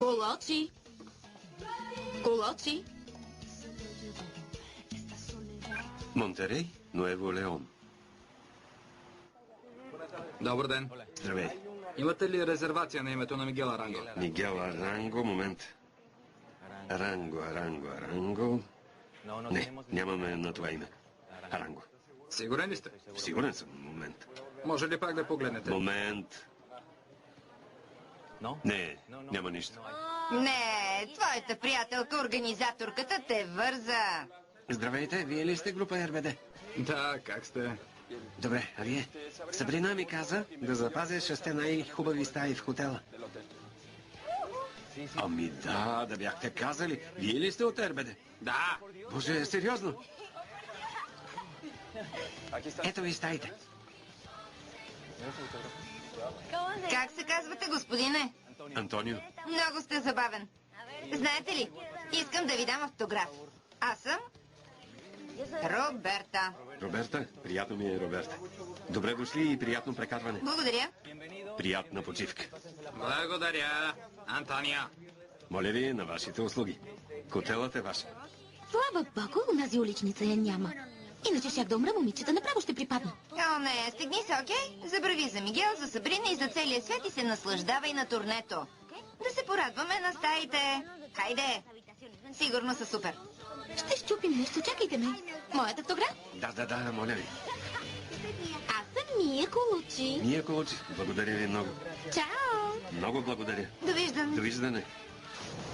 Колочи! Колочи! Монтерей, Нуево Леон. Добър ден. Здравей. Имате ли резервация на името на Мигел Аранго? Мигел Аранго, момент. Аранго. Не, нямаме на това име. Аранго. Сигурен ли сте? Сигурен съм, момент. Може ли пак да погледнете? Момент. Не, няма нищо. Не, твоята приятелка, организаторката, те върза. Здравейте, вие ли сте група РБД? Да, как сте? Добре, а вие? Сабрина ми каза да запазя 6 най-хубави стаи в хотела. Ами да бяхте казали. Вие ли сте от РБД? Да! Боже, сериозно? Ето ви стаите. Как се казвате, господине? Антонио. Много сте забавен. Знаете ли, искам да ви дам автограф. Аз съм Роберта. Роберта, приятно ми е, Роберта. Добре дошли и приятно прекарване. Благодаря. Приятна почивка. Благодаря, Антонио. Моля ви, на вашите услуги. Хотелът е ваш. Слава Богу, унази уличница я няма. Иначе щях да умра, момичета, направо ще припадна. О, не, стегни се, окей? Забрави за Мигел, за Сабрина и за целия свят и се наслаждавай на турнето. Да се порадваме на стаите. Хайде! Сигурно са супер. Ще щупим нещо, чакайте ме. Моят автограф? Да, моля ви. Аз съм Мия Колучи. Мия Колучи, благодаря ви много. Чао! Много благодаря. Довиждане. Довиждане.